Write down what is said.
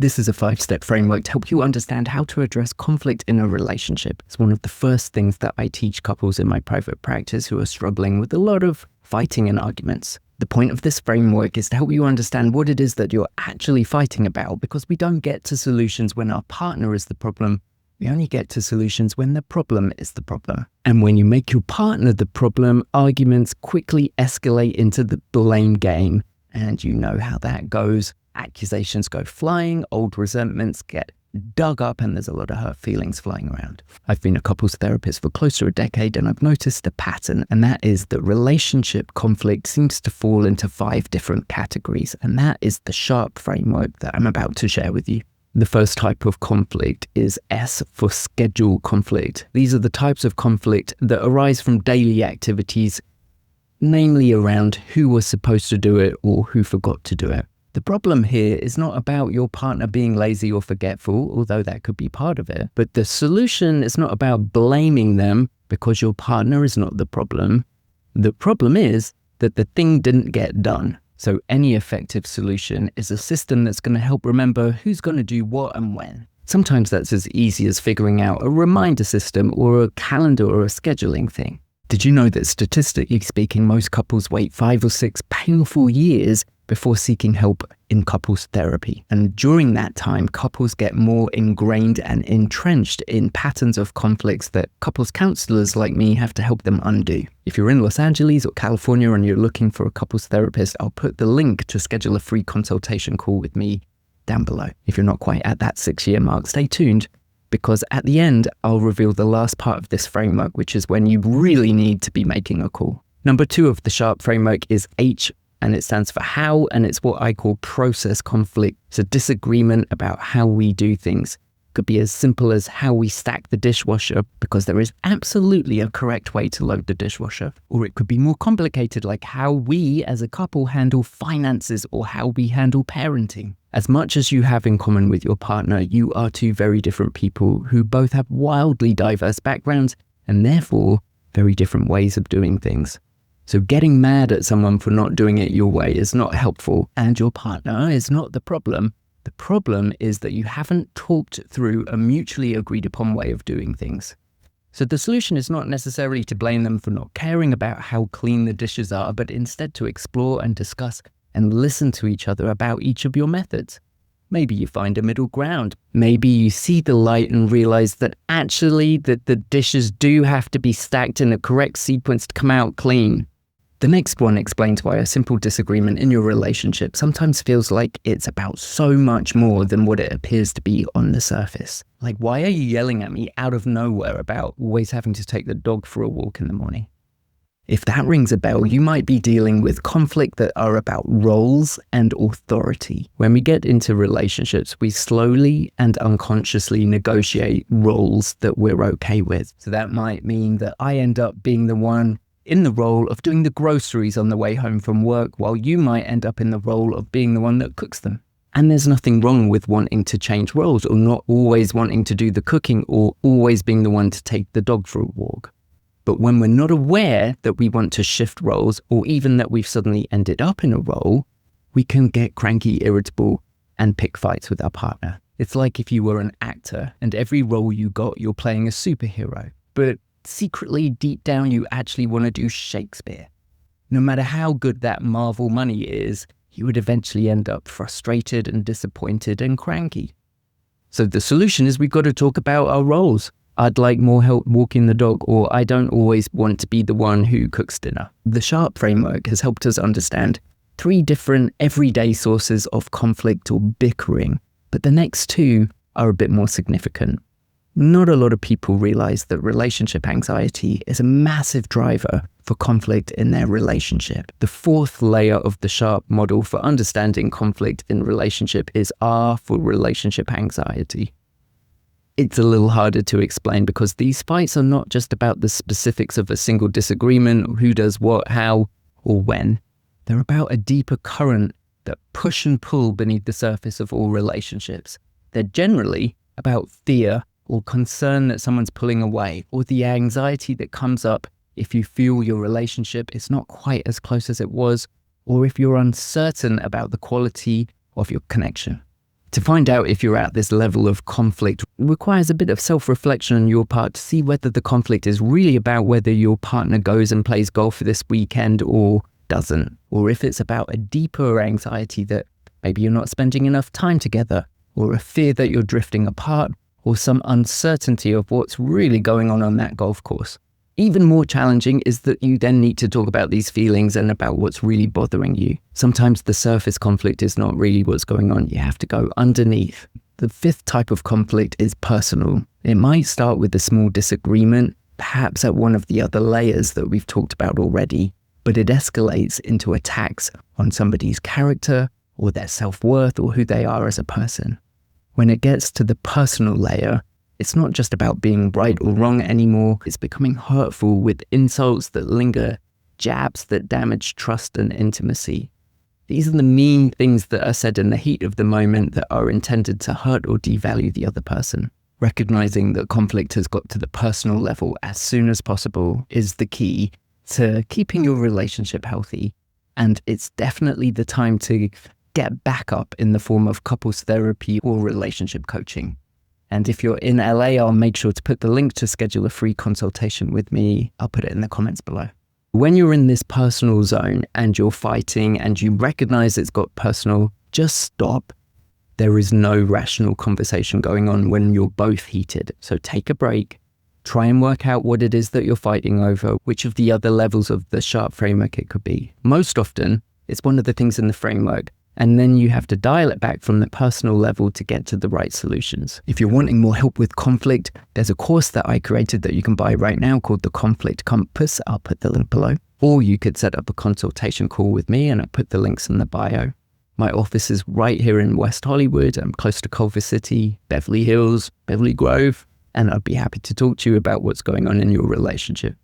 This is a 5-step framework to help you understand how to address conflict in a relationship. It's one of the first things that I teach couples in my private practice who are struggling with a lot of fighting and arguments. The point of this framework is to help you understand what it is that you're actually fighting about, because we don't get to solutions when our partner is the problem. We only get to solutions when the problem is the problem. And when you make your partner the problem, arguments quickly escalate into the blame game. And you know how that goes. Accusations go flying, old resentments get dug up, and there's a lot of hurt feelings flying around. I've been a couples therapist for close to a decade, and I've noticed a pattern, and that is that relationship conflict seems to fall into 5 different categories, and that is the SHARP framework that I'm about to share with you. The first type of conflict is S for schedule conflict. These are the types of conflict that arise from daily activities, namely around who was supposed to do it or who forgot to do it. The problem here is not about your partner being lazy or forgetful, although that could be part of it. But the solution is not about blaming them because your partner is not the problem. The problem is that the thing didn't get done. So any effective solution is a system that's going to help remember who's going to do what and when. Sometimes that's as easy as figuring out a reminder system or a calendar or a scheduling thing. Did you know that statistically speaking, most couples wait 5 or 6 painful years before seeking help in couples therapy? And during that time, couples get more ingrained and entrenched in patterns of conflicts that couples counselors like me have to help them undo. If you're in Los Angeles or California and you're looking for a couples therapist, I'll put the link to schedule a free consultation call with me down below. If you're not quite at that 6-year mark, stay tuned, because at the end, I'll reveal the last part of this framework, which is when you really need to be making a call. Number 2 of the SHARP framework is H, and it stands for how, and it's what I call process conflict. It's a disagreement about how we do things. It could be as simple as how we stack the dishwasher, because there is absolutely a correct way to load the dishwasher. Or it could be more complicated, like how we as a couple handle finances or how we handle parenting. As much as you have in common with your partner, you are 2 very different people who both have wildly diverse backgrounds and therefore very different ways of doing things. So getting mad at someone for not doing it your way is not helpful, and your partner is not the problem. The problem is that you haven't talked through a mutually agreed upon way of doing things. So the solution is not necessarily to blame them for not caring about how clean the dishes are, but instead to explore and discuss and listen to each other about each of your methods. Maybe you find a middle ground. Maybe you see the light and realize that actually that the dishes do have to be stacked in a correct sequence to come out clean. The next one explains why a simple disagreement in your relationship sometimes feels like it's about so much more than what it appears to be on the surface. Like, why are you yelling at me out of nowhere about always having to take the dog for a walk in the morning? If that rings a bell, you might be dealing with conflict that are about roles and authority. When we get into relationships, we slowly and unconsciously negotiate roles that we're okay with. So that might mean that I end up being the one in the role of doing the groceries on the way home from work, while you might end up in the role of being the one that cooks them. And there's nothing wrong with wanting to change roles, or not always wanting to do the cooking, or always being the one to take the dog for a walk. But when we're not aware that we want to shift roles, or even that we've suddenly ended up in a role, we can get cranky, irritable, and pick fights with our partner. It's like if you were an actor and every role you got, you're playing a superhero. But secretly, deep down, you actually want to do Shakespeare. No matter how good that Marvel money is, you would eventually end up frustrated and disappointed and cranky. So the solution is we've got to talk about our roles. I'd like more help walking the dog, or I don't always want to be the one who cooks dinner. The SHARP framework has helped us understand 3 different everyday sources of conflict or bickering, but the next 2 are a bit more significant. Not a lot of people realize that relationship anxiety is a massive driver for conflict in their relationship. The 4th layer of the SHARP model for understanding conflict in relationship is R for relationship anxiety. It's a little harder to explain because these fights are not just about the specifics of a single disagreement, who does what, how, or when. They're about a deeper current that push and pull beneath the surface of all relationships. They're generally about fear or concern that someone's pulling away, or the anxiety that comes up if you feel your relationship is not quite as close as it was, or if you're uncertain about the quality of your connection. To find out if you're at this level of conflict requires a bit of self-reflection on your part to see whether the conflict is really about whether your partner goes and plays golf this weekend or doesn't, or if it's about a deeper anxiety that maybe you're not spending enough time together, or a fear that you're drifting apart, or some uncertainty of what's really going on that golf course. Even more challenging is that you then need to talk about these feelings and about what's really bothering you. Sometimes the surface conflict is not really what's going on. You have to go underneath. The fifth type of conflict is personal. It might start with a small disagreement, perhaps at one of the other layers that we've talked about already, but it escalates into attacks on somebody's character or their self-worth or who they are as a person. When it gets to the personal layer, it's not just about being right or wrong anymore. It's becoming hurtful with insults that linger, jabs that damage trust and intimacy. These are the mean things that are said in the heat of the moment that are intended to hurt or devalue the other person. Recognizing that conflict has got to the personal level as soon as possible is the key to keeping your relationship healthy. And it's definitely the time to get backup in the form of couples therapy or relationship coaching. And if you're in LA, I'll make sure to put the link to schedule a free consultation with me. I'll put it in the comments below. When you're in this personal zone and you're fighting and you recognize it's got personal, just stop. There is no rational conversation going on when you're both heated. So take a break. Try and work out what it is that you're fighting over, which of the other levels of the SHARP framework it could be. Most often, it's one of the things in the framework. And then you have to dial it back from the personal level to get to the right solutions. If you're wanting more help with conflict, there's a course that I created that you can buy right now called The Conflict Compass. I'll put the link below. Or you could set up a consultation call with me and I'll put the links in the bio. My office is right here in West Hollywood. I'm close to Culver City, Beverly Hills, Beverly Grove, and I'd be happy to talk to you about what's going on in your relationship.